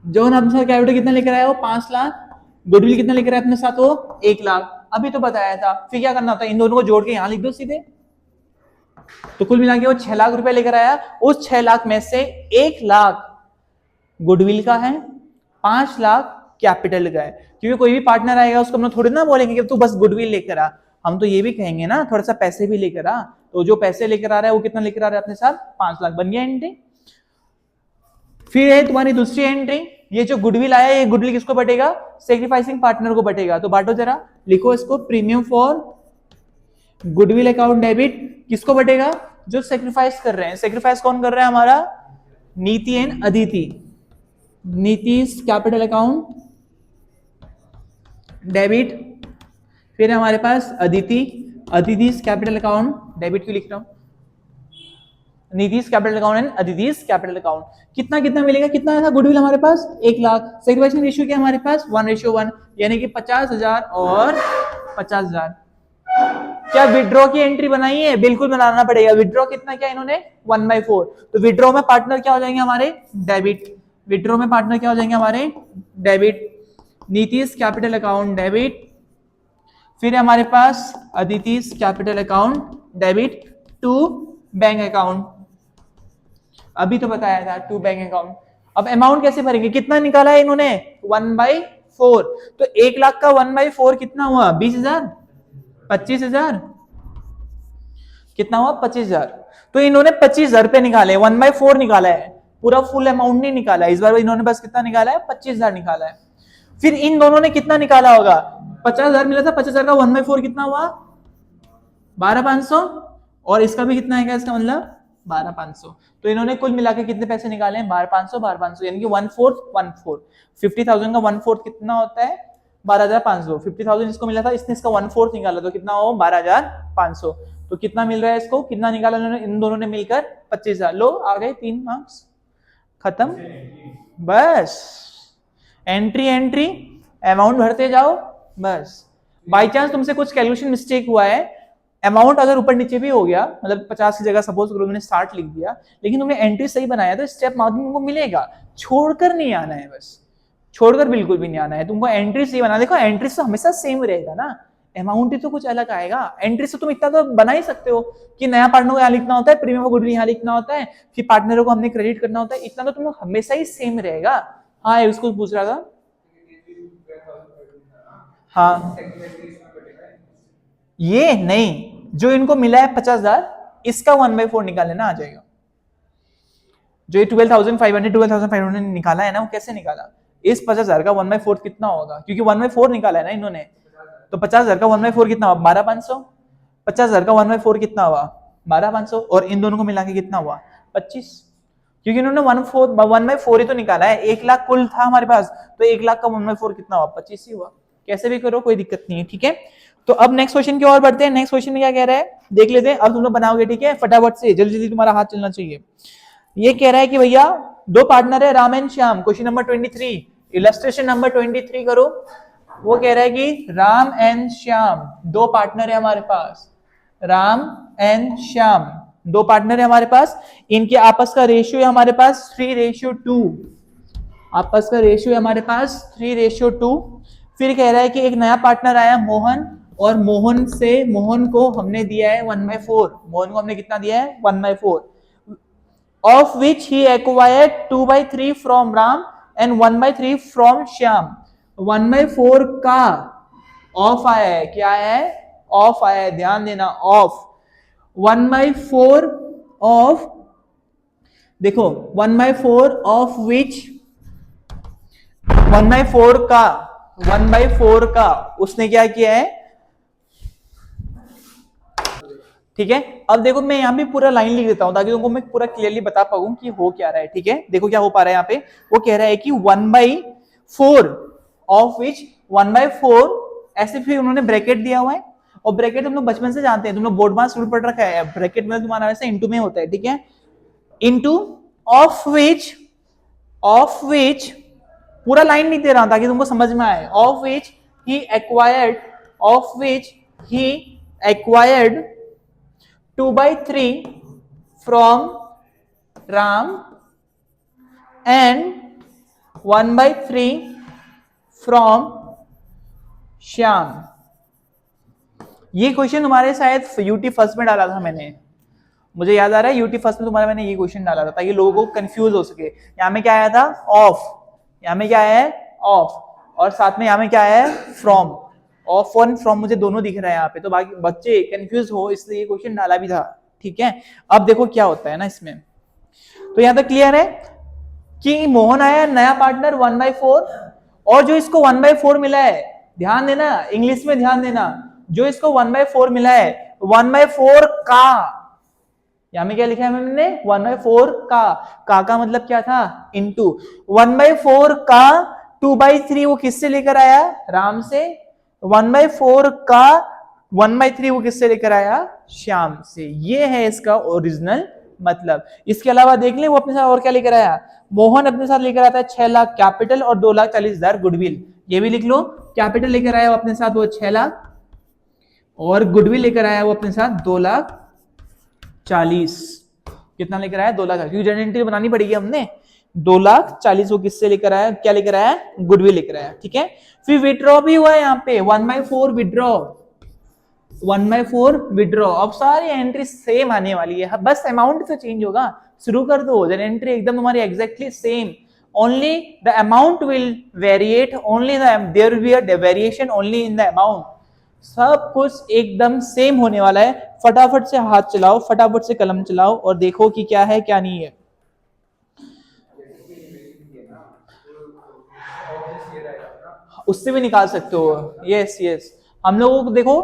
जॉन अपने साथ कैपिटल कितना लेकर आया, वो 5 लाख, गुडविल कितना लेकर आया अपने साथ, वो 1 लाख। अभी तो बताया था, फिर क्या करना था, इन दोनों को जोड़ के यहां लिख दो सीधे। तो कुल मिला के वो 6 लाख रुपए लेकर आया, उस 6 लाख में से 1 लाख गुडविल का है, 5 लाख कैपिटल का है। क्योंकि कोई भी पार्टनर आएगा उसको हम लोग थोड़ी ना बोलेंगे कि तू बस गुडविल लेकर आ, हम तो ये भी कहेंगे ना थोड़ा सा पैसे भी लेकर आ। तो जो पैसे लेकर आ रहा है वो कितना लेकर आ रहा है अपने साथ, 5 लाख, बन गया एंट्री। फिर है तुम्हारी दूसरी एंट्री, ये जो गुडविल आया, ये गुडविल किसको बटेगा, सेक्रीफाइसिंग पार्टनर को बटेगा। तो बांटो जरा, लिखो इसको, premium for goodwill account debit किसको बटेगा, जो सेक्रीफाइस कर रहे हैं। सेक्रीफाइस कौन कर रहा है हमारा, Niti and Aditi. Nitish capital account debit, फिर हमारे पास Aditi, Aditi's capital account debit, क्यों लिख रहा हूं, Nitish capital account and Aditi's capital account. कितना कितना मिलेगा, कितना था गुडविल हमारे पास, 1 लाख। सेक्रीफाइसिंग रेशियो क्या हमारे पास, 1:1, यानी कि 50,000 और 50,000। क्या विड्रॉ की एंट्री बनाई है, बिल्कुल बनाना पड़ेगा। विड्रॉ कितना किया इन्होंने, 1/4। तो विड्रॉ में पार्टनर क्या हो जाएंगे हमारे, डेबिट। विड्रॉ में पार्टनर क्या हो जाएंगे हमारे, debit. Nitish capital account debit, फिर हमारे पास अदिति's capital account debit to bank account, अभी तो बताया था टू बैंक अकाउंट। अब अमाउंट कैसे भरेंगे, कितना निकाला है इन्होंने 1/4, तो 1 लाख का 1/4 कितना हुआ 20,000, 25,000, कितना हुआ 25,000। तो इन्होंने 25,000 रुपए निकाले, 1/4 निकाला है, पूरा फुल अमाउंट नहीं निकाला इस बार, इन्होंने बस कितना निकाला है 25,000 निकाला है। फिर इन दोनों ने कितना निकाला होगा, 50,000 मिला था, 50,000 का 1/4 कितना हुआ 12,500, और इसका भी कितना है इसका मतलब 12,500। तो इन्होंने कुल मिला के कितने पैसे निकाले हैं 12,500, 12,500 यानी कि 1/4 50,000 का 1/4 कितना होता है 12,500। 50,000 इसको मिला था, इसने इसका 1/4 निकाला तो कितना हो 12,500। तो कितना मिल रहा है इसको, कितना निकाला इन्होंने, इन दोनों ने मिलकर 25,000। लो आ गए 3 मार्क्स, खत्म, बस एंट्री एंट्री अमाउंट भरते जाओ बस। बाई चांस तुमसे कुछ कैलकुलेशन मिस्टेक हुआ है, अमाउंट अगर ऊपर नीचे भी हो गया, मतलब 50 की जगह सपोज करो मैंने 60 लिख दिया, लेकिन तुमने एंट्री सही बनाया तो स्टेप मार्किंग तुमको मिलेगा, छोड़कर नहीं आना है, बस छोड़कर बिल्कुल भी नहीं आना है, तुमको एंट्री सही बना। देखो एंट्री तो हमेशा सेम रहेगा ना, अमाउंट ही तो कुछ अलग आएगा। एंट्री से तुम इतना तो बना ही सकते हो कि नया पार्टनर को यहाँ लिखना होता है, प्रीमियम को गुडविल यहाँ लिखना होता है, फिर पार्टनरों को हमने क्रेडिट करना होता है, इतना तो तुम हमेशा ही सेम रहेगा। हाँ उसको पूछ रहा था, हाँ ये नहीं, जो इनको मिला है 50,000 इसका 1/4 निकाल लेना आ जाएगा। जो ये 12,500 निकाला है ना, वो कैसे निकाला, इस 50,000 का 1/4 कितना होगा, क्योंकि 1/4 निकाला है ना इन्होंने, तो 50,000 का 1/4 कितना हुआ 12,500, 50,000 का 1/4 कितना हुआ 12,500, और इन दोनों को मिला के कितना हुआ 25, क्योंकि इन्होंने 1/4 ही तो निकाला है, 1 लाख कुल था हमारे पास, तो 1 लाख का 1/4 कितना हुआ 25 ही हुआ। कैसे भी करो कोई दिक्कत नहीं है, ठीक है। तो अब नेक्स्ट क्वेश्चन की ओर बढ़ते हैं। नेक्स्ट क्वेश्चन में क्या कह रहा है देख लेते हैं, अब तुम लोग बनाओगे, ठीक है, फटाफट से, जल्दी जल्दी तुम्हारा हाथ चलना चाहिए। ये कह रहा है कि भैया 2 पार्टनर है Ram and Shyam, question number 23, illustration number 23 करो। वो कह रहा है कि राम एंड श्याम 2 पार्टनर है हमारे पास, राम एंड श्याम 2 पार्टनर है हमारे पास, इनके आपस का रेशियो है हमारे पास 3:2, आपस का रेशियो है हमारे पास 3:2। फिर कह रहा है कि एक नया पार्टनर आया मोहन, और मोहन को हमने दिया है 1/4, मोहन को हमने कितना दिया है 1/4, of which he acquired 2/3 from Ram and 1/3 from Shyam. 1/4 का ऑफ आया है, क्या है ऑफ आया है, ध्यान देना ऑफ, 1/4 ऑफ, देखो 1/4 ऑफ विच 1/4 का उसने क्या किया है, ठीक है। अब देखो मैं यहाँ भी पूरा लाइन लिख देता हूं ताकि तुमको मैं पूरा क्लियरली बता पाऊं कि हो क्या रहा है, ठीक है। देखो क्या हो पा रहा है यहाँ पे, वो कह रहा है कि 1/4 ऑफ विच 1/4, ऐसे फिर उन्होंने ब्रैकेट दिया हुआ है, और ब्रैकेट हम लोग बचपन से जानते हैं, तुम लोग बोर्ड मास रूल पढ़ रखा है, ब्रैकेट में तुम्हारा वैसे इंटू में होता है, ठीक है, इंटू ऑफ विच पूरा लाइन नहीं दे रहा ताकि तुमको समझ में आए, of which he acquired 2/3 from Ram and 1/3 from Shyam. ये क्वेश्चन तुम्हारे शायद यूटी फर्स्ट में डाला था मैंने, मुझे याद आ रहा है यूटी फर्स्ट में तुम्हारा मैंने ये क्वेश्चन डाला था ताकि लोगों को कंफ्यूज हो सके। यहाँ में क्या आया था ऑफ, यहाँ में क्या है ऑफ, और साथ में यहाँ में क्या है फ्रॉम, ऑफ और फ्रॉम मुझे दोनों दिख रहा है यहाँ पे, तो बाकी बच्चे कंफ्यूज हो इसलिए ये क्वेश्चन डाला भी था, ठीक है। अब देखो क्या होता है ना इसमें, तो यहाँ तक क्लियर है कि मोहन आया नया पार्टनर 1/4, और जो इसको 1/4 मिला है, ध्यान देना इंग्लिश में ध्यान देना, जो इसको 1/4 मिला है 1/4 का, यहाँ में क्या लिखा है मैंने 1/4 का मतलब क्या था इनटू 1/4 का 2/3 वो किससे लेकर आया राम से, 1/4 का 1/3 वो किससे लेकर आया श्याम से। ये है इसका ओरिजिनल मतलब। इसके अलावा देख ले वो अपने साथ और क्या लेकर आया, मोहन अपने साथ लेकर आता है 6 लाख कैपिटल और 2,40,000 गुडविल, ये भी लिख लो, कैपिटल लेकर आया वो अपने साथ वो 6 लाख, और गुडविल लेकर आया वो अपने साथ 2,40,000, कितना लेकर आया 2 लाख, क्योंकि जनरल एंट्री बनानी पड़ेगी हमने, 2,40,000 वो किससे लेकर आया, क्या लेकर आया गुडविल लेकर आया, ठीक है। फिर विड्रॉ भी हुआ है यहाँ पे 1/4 विड्रॉ, 1/4 विड्रॉ। अब सारी एंट्री सेम आने वाली है, बस अमाउंट तो चेंज होगा। शुरू कर दो, देन एंट्री एकदम हमारी exactly same, only the amount will variate, only there will be a variation only in the amount. सब कुछ एकदम सेम होने वाला है। फटाफट से हाथ चलाओ, फटाफट से कलम चलाओ और देखो कि क्या है क्या नहीं है। उससे भी निकाल सकते हो, यस यस। हम लोगों को देखो,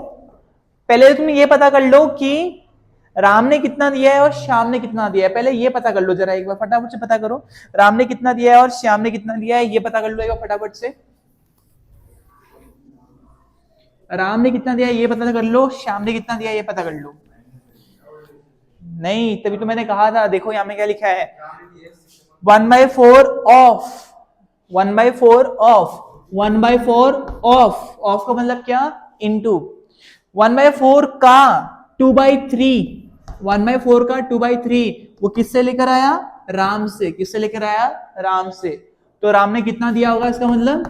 पहले तुम ये पता कर लो कि राम ने कितना दिया है और श्याम ने कितना दिया है। पहले ये पता कर लो जरा, एक बार फटाफट से पता करो, राम ने कितना दिया है और श्याम ने कितना दिया है, ये पता कर लो एक बार फटाफट से। राम ने कितना दिया है ये पता कर लो, श्याम ने कितना दिया है ये पता कर लो। नहीं, तभी तो मैंने कहा था, देखो यहाँ में क्या लिखा है, 1/4 ऑफ, 1/4 ऑफ, 1/4 ऑफ, ऑफ का मतलब क्या, इनटू 1/4 का 2/3, 1/4 का 2/3 वो किससे लेकर आया, राम से। किससे लेकर आया, राम से। तो राम ने कितना दिया होगा, इसका मतलब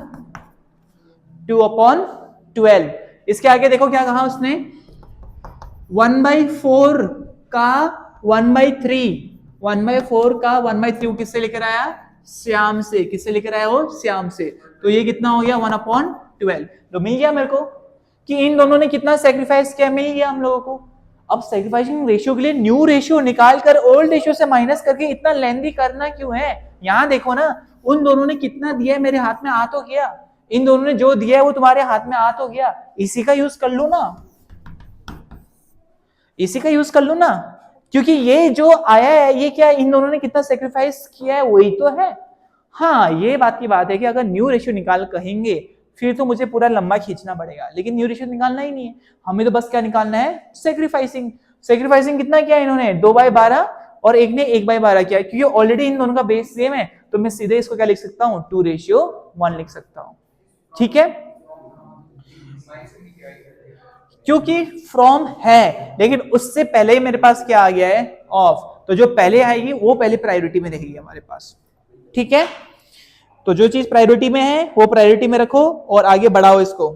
2/12। इसके आगे देखो क्या कहा उसने, 1/4 का 1/3, 1/4 का 1/3 किससे लेकर आया, श्याम से। किससे लेकर आया वो, श्याम से। तो ये कितना हो गया, 1/12। तो मिल गया मेरे को कि इन दोनों ने कितना सेक्रीफाइस किया, मिल गया हम लोगों को। अब सेक्रीफाइसिंग रेशियो के लिए न्यू रेशियो निकाल कर ओल्ड रेशियो से माइनस करके इतना लेंथी करना क्यों है। यहां देखो ना, उन दोनों ने कितना दिया है मेरे हाथ में आ तो गया, इन दोनों ने जो दिया है वो तुम्हारे हाथ में आ तो गया, इसी का यूज कर लो ना, इसी का यूज कर लो ना। क्योंकि ये जो आया है ये क्या, इन दोनों ने कितना सेक्रीफाइस किया है वही तो है। हाँ, ये बात की बात है कि अगर न्यू रेशियो निकाल कहेंगे फिर तो मुझे पूरा लंबा खींचना पड़ेगा, लेकिन न्यू रेशियो निकालना ही नहीं है हमें, तो बस क्या निकालना है, सेक्रीफाइसिंग। सेक्रीफाइसिंग कितना किया इन्होंने, 2/12 और एक ने 1/12 किया। क्योंकि ऑलरेडी इन दोनों का बेस सेम है तो मैं सीधे इसको क्या लिख सकता हूं, 2:1 लिख सकता हूं। ठीक है, क्योंकि फ्रॉम है, लेकिन उससे पहले ही मेरे पास क्या आ गया है, ऑफ। तो जो पहले आएगी वो पहले प्रायोरिटी में रहेगी हमारे पास। ठीक है, तो जो चीज प्रायोरिटी में है वो प्रायोरिटी में रखो और आगे बढ़ाओ इसको।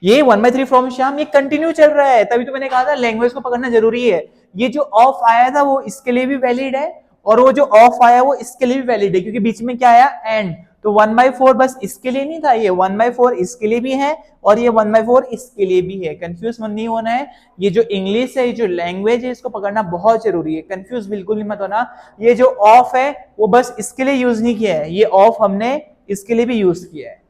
ये 1/3 फ्रॉम श्याम, ये कंटिन्यू चल रहा है, तभी तो मैंने कहा था लैंग्वेज को पकड़ना जरूरी है। ये जो ऑफ आया था वो इसके लिए भी वैलिड है और वो जो ऑफ आया वो इसके लिए भी वैलिड है, क्योंकि बीच में क्या आया, एंड। तो 1/4 बस इसके लिए नहीं था, ये 1/4 इसके लिए भी है और ये 1/4 इसके लिए भी है। कंफ्यूज मत नहीं होना है, ये जो इंग्लिश है, ये जो लैंग्वेज है, इसको पकड़ना बहुत जरूरी है, कंफ्यूज बिल्कुल नहीं मत होना। ये जो ऑफ है वो बस इसके लिए यूज नहीं किया है, ये ऑफ हमने इसके लिए भी यूज किया है,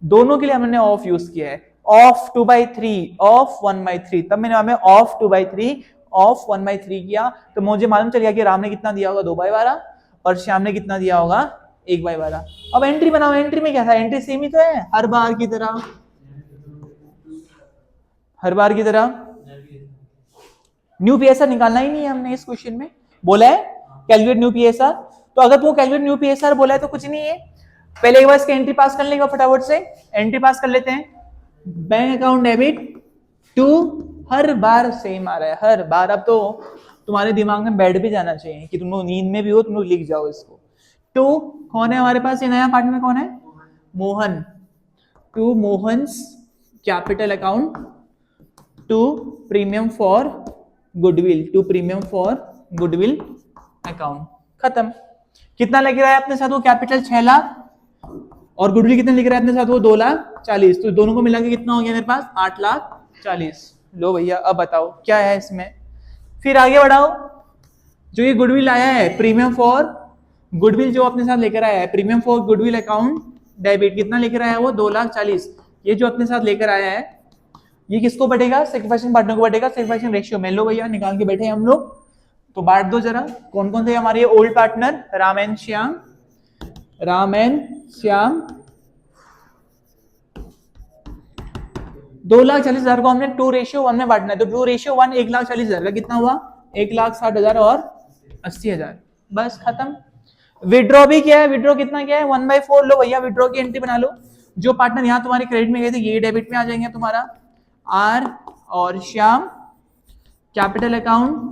दोनों के लिए हमने ऑफ यूज किया है। ऑफ 2/3, ऑफ 1/3, तब मैंने हमें ऑफ 2/3, ऑफ 1/3 किया, तो मुझे मालूम चल गया कि राम ने कितना दिया होगा, 2/12 और श्याम ने कितना दिया होगा, 1/12। अब एंट्री बनाओ, एंट्री में क्या था, एंट्री सेम ही तो है हर बार की तरह, हर बार की तरह। न्यू पीएसआर निकालना ही नहीं है हमने इस क्वेश्चन में, बोला है कैलकुलेट न्यू पीएसआर। तो अगर तुम कैलकुलेट न्यू पीएसआर बोला है तो कुछ नहीं है, पहले एक बार इसके एंट्री पास कर लेगा, फटाफट से एंट्री पास कर लेते हैं। बैंक अकाउंट डेबिट टू, हर बार सेम आ रहा है, हर बार। अब तो तुम्हारे दिमाग में बैठ भी जाना चाहिए कि तुम लोग नींद में भी हो, तुम लोग लिख जाओ इसको। टू कौन है हमारे पास, ये नया पार्टनर कौन है, Mohan. To Mohan's capital account, to premium for goodwill, to premium for goodwill account, खत्म। कितना लग रहा है अपने साथ वो, कैपिटल 6 लाख और गुडविल कितने लिख रहा है अपने साथ वो, 2,40,000। तो दोनों को मिला के कितना हो गया मेरे पास, 8,40,000। लो भैया अब बताओ क्या है इसमें, फिर आगे बढ़ाओ। जो ये गुडविल आया है, प्रीमियम फॉर गुडविल जो अपने साथ लेकर आया है, premium for goodwill account debit, कितना लेकर आया है वो, 2,40,000। ये जो अपने साथ लेकर आया है ये किसको बढ़ेगा, सेक्रीफाइसिंग पार्टनर को बढ़ेगा, सेक्रीफाइसिंग रेशियो में। लो भैया निकाल के बैठे हम लोग, तो बांट दो जरा, कौन कौन थे हमारे old partner, Ram and Shyam, Ram and Shyam. 2,40,000 को हमने 2:1 में बांटना है, तो 2:1 1,40,000 का कितना हुआ, 1,60,000 और 80,000, बस खत्म। विड्रॉ भी क्या है, विड्रॉ कितना क्या है, 1/4। लो भैया विड्रॉ की एंट्री बना लो। जो पार्टनर यहाँ तुम्हारे क्रेडिट में गए थे ये डेबिट में आ जाएंगे तुम्हारा, आर और Shyam capital account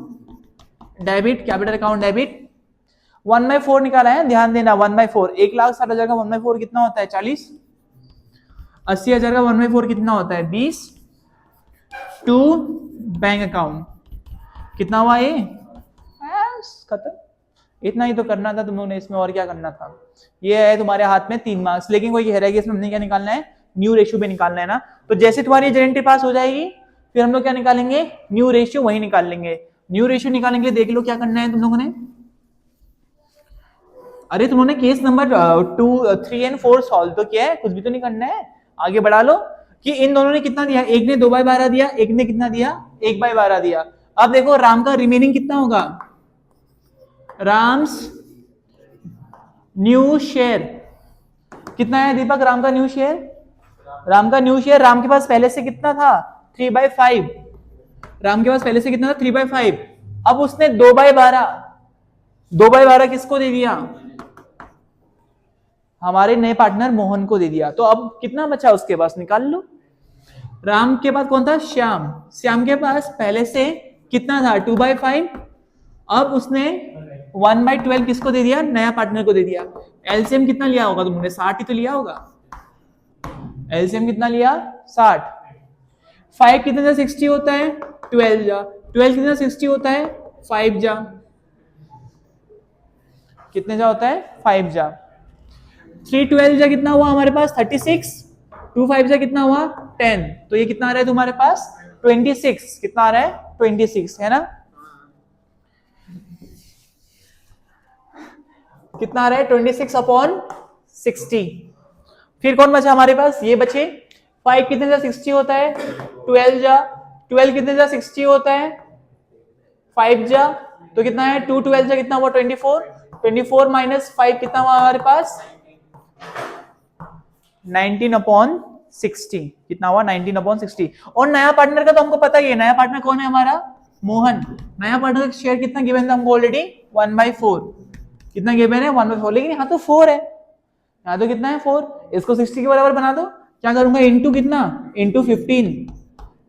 debit, capital account debit. 1/4 निकाला है, ध्यान देना, 1/4, 1,60,000 का 1/4 कितना होता है, 40। 80,000 का 1/4 कितना होता है? 20 टू बैंक अकाउंट कितना हुआ ये? खत्म। इतना ही तो करना था तुम लोगों ने इसमें, और क्या करना था? ये है तुम्हारे हाथ में 3 मार्क्स। लेकिन कोई कह रहा है कि इसमें हमने क्या निकालना है? न्यू रेशियो पे निकालना है ना। तो जैसे तुम्हारी जेनेटी पास हो जाएगी फिर हम लोग क्या निकालेंगे? न्यू रेशियो वही निकाल लेंगे। न्यू रेशियो निकालने के लिए देख लो क्या करना है तुम लोगों ने। अरे तुम लोगों ने केस नंबर 2, 3 और 4 सॉल्व तो किया है, कुछ भी तो नहीं करना है। आगे बढ़ा लो कि इन दोनों ने कितना दिया, एक ने 2/12 दिया, एक ने कितना दिया? 1/12 दिया। अब देखो राम का रिमेनिंग कितना होगा? राम्स न्यू शेयर कितना है दीपक? राम का न्यू शेयर, राम का न्यू शेयर राम के पास पहले से कितना था? 3/5। राम के पास पहले से कितना था? 3/5। अब उसने 2/12 किसको दे दिया? हमारे नए पार्टनर मोहन को दे दिया। तो अब कितना बचा उसके पास? निकाल लो। राम के पास कौन था? श्याम। श्याम के पास पहले से कितना था? 2/5। अब उसने 1/12 किसको दे दिया? नया पार्टनर को दे दिया। एलसीएम कितना लिया होगा तुमने? 60 ही तो लिया होगा। एलसीएम कितना लिया? 60। 5 कितने जा 60 होता है? 12 जा। 12 कितने 60 होता है? 5 जा। कितने जा होता है? 5 जा। 3 12 जा कितना हुआ हमारे पास? 36। 2 5 जा कितना हुआ? 10। तो ये कितना आ रहा है तुम्हारे पास? 26। कितना आ रहा है? 26 है ना। कितना आ रहा है? 26/60। फिर कौन बचा हमारे पास? ये बचे 5 कितने जा 60 होता है? 12 जा। 12 कितने जा 60 होता है? 5 जा। तो कितना है? 2 12 जा कितना हुआ? 24। 24 माइनस 5 कितना हुआ हमारे पास? 19/60। कितना हुआ? 19/60। और नया पार्टनर का तो हमको पता ही है। नया पार्टनर कौन है हमारा? मोहन। नया पार्टनर का शेयर कितना गिवन था हमको ऑलरेडी? 1/4। कितना गिवन है? 1/4। लेकिन यहाँ तो 4 है, यहाँ तो कितना है? 4। इसको 60 के बराबर बना दो। क्या करूंगा? इंटू कितना? इंटू 15।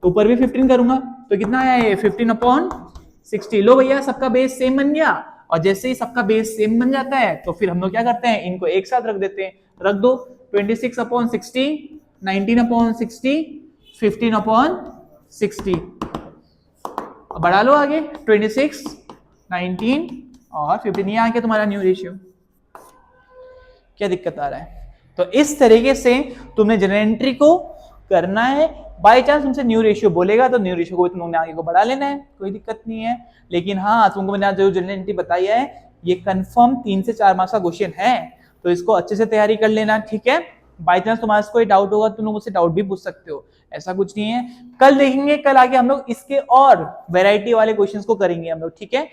ऊपर भी 15 करूंगा तो कितना आया ये? 15/60। लो भैया सबका बेस सेम बन गया। और जैसे ही सबका बेस सेम बन जाता है तो फिर हम लोग क्या करते हैं? इनको एक साथ रख देते हैं। रख दो। 26/60, 19/60, 15/60। बढ़ा लो आगे। 26, 19 और 15। ये आके तुम्हारा न्यू रेशियो। क्या दिक्कत आ रहा है? तो इस तरीके से तुमने जनरल एंट्री को करना है। बाई चांस तुमसे न्यू रेशियो बोलेगा तो न्यू रेशियो को तुमने आगे को बढ़ा लेना है, कोई दिक्कत नहीं है। लेकिन हाँ तुमको मैंने जो जनरल एंट्री बताई है ये कंफर्म 3 से 4 मार्क्स का क्वेश्चन है, तो इसको अच्छे से तैयारी कर लेना, ठीक है। बाई चांस तुम्हारा कोई डाउट होगा तुम लोग मुझसे डाउट भी पूछ सकते हो, ऐसा कुछ नहीं है। कल देखेंगे, कल आगे हम लोग इसके और वैरायटी वाले क्वेश्चंस को करेंगे हम लोग, ठीक है,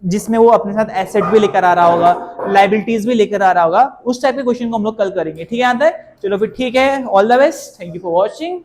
जिसमें वो अपने साथ एसेट भी लेकर आ रहा होगा, लाइबिलिटीज भी लेकर आ रहा होगा, उस टाइप के क्वेश्चन को हम लोग कल करेंगे, ठीक है। आता है? चलो फिर ठीक है, all the best, thank you for watching.